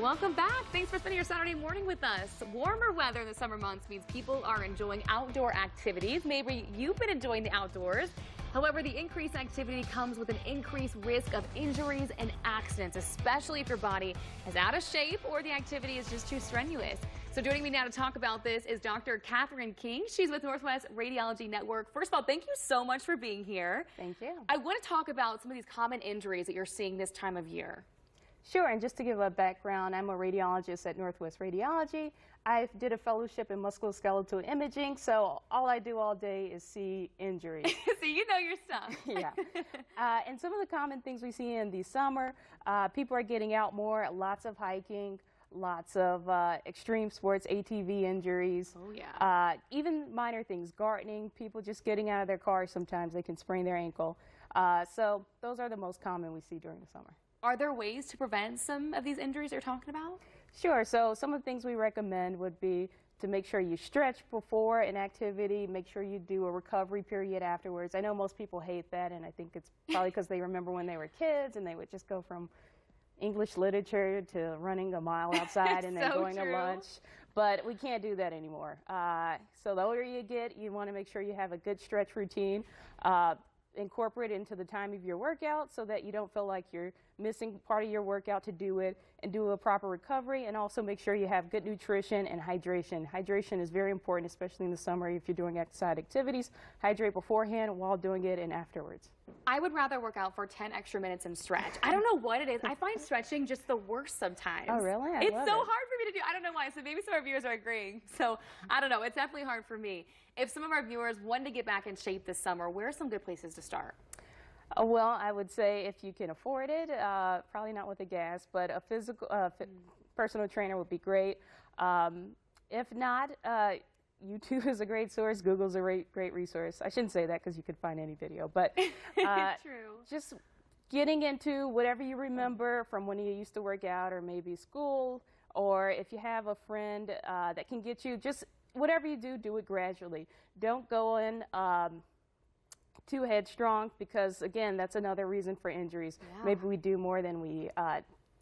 Welcome back. Thanks for spending your Saturday morning with us. Warmer weather in the summer months means people are enjoying outdoor activities. Maybe you've been enjoying the outdoors. However, the increased activity comes with an increased risk of injuries and accidents, especially if your body is out of shape or the activity is just too strenuous. So joining me now to talk about this is Dr. Catherine King. She's with Northwest Radiology Network. First of all, thank you so much for being here. Thank you. I want to talk about some of these common injuries that you're seeing this time of year. Sure, and just to give a background, I'm a radiologist at Northwest Radiology. I did a fellowship in musculoskeletal imaging, so all I do all day is see injuries. So you know your stuff. Yeah. And some of the common things we see in the summer, people are getting out more, lots of hiking, lots of extreme sports, ATV injuries. Oh, yeah. Even minor things, gardening, people just getting out of their cars sometimes, they can sprain their ankle. So those are the most common we see during the summer. Are there ways to prevent some of these injuries you're talking about? Sure. So some of the things we recommend would be to make sure you stretch before an activity, make sure you do a recovery period afterwards. I know most people hate that, and I think it's probably because they remember when they were kids and they would just go from English literature to running a mile outside and then going to lunch. But we can't do that anymore. So the older you get, you want to make sure you have a good stretch routine. Incorporate it into the time of your workout so that you don't feel like you're missing part of your workout to do it, and do a proper recovery, and also make sure you have good nutrition and hydration. Hydration is very important, especially in the summer if you're doing outside activities. Hydrate beforehand, while doing it, and afterwards. I would rather work out for 10 extra minutes and stretch. I don't know what it is. I find stretching just the worst sometimes. Oh, really? It's so hard for me to do. I don't know why. So maybe some of our viewers are agreeing. So I don't know. It's definitely hard for me. If some of our viewers want to get back in shape this summer, where are some good places to start? Well, I would say if you can afford it, probably not with a gas, but a physical personal trainer would be great. If not, YouTube is a great source. Google's a great resource. I shouldn't say that because you could find any video, but True. Just getting into whatever you remember from when you used to work out, or maybe school, or if you have a friend that can get you, just whatever you do, do it gradually. Don't go in too headstrong, because again, that's another reason for injuries. Yeah. Maybe we do more than we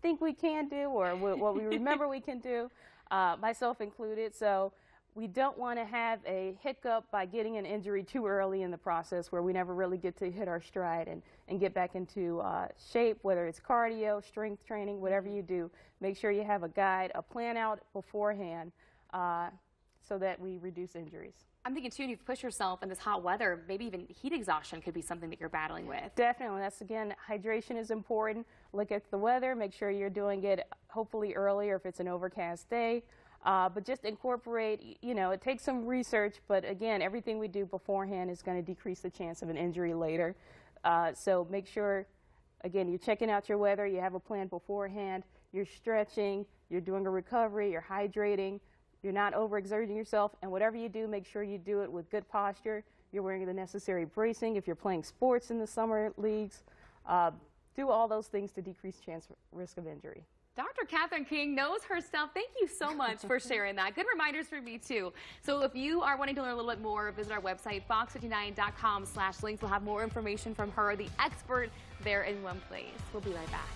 think we can do, or what we remember we can do, myself included. So we don't want to have a hiccup by getting an injury too early in the process, where we never really get to hit our stride and get back into shape, whether it's cardio, strength training, whatever you do. Make sure you have a guide, a plan out beforehand, so that we reduce injuries. I'm thinking, too, if you push yourself in this hot weather, maybe even heat exhaustion could be something that you're battling with. Definitely. That's, again, hydration is important. Look at the weather. Make sure you're doing it hopefully earlier if it's an overcast day. But just incorporate, it takes some research, but again, everything we do beforehand is going to decrease the chance of an injury later. So make sure, again, you're checking out your weather, you have a plan beforehand, you're stretching, you're doing a recovery, you're hydrating, you're not overexerting yourself, and whatever you do, make sure you do it with good posture. You're wearing the necessary bracing if you're playing sports in the summer leagues. Do all those things to decrease risk of injury. Dr. Catherine King knows her stuff. Thank you so much for sharing that. Good reminders for me, too. So if you are wanting to learn a little bit more, visit our website, fox59.com/links. We'll have more information from her, the expert, there in one place. We'll be right back.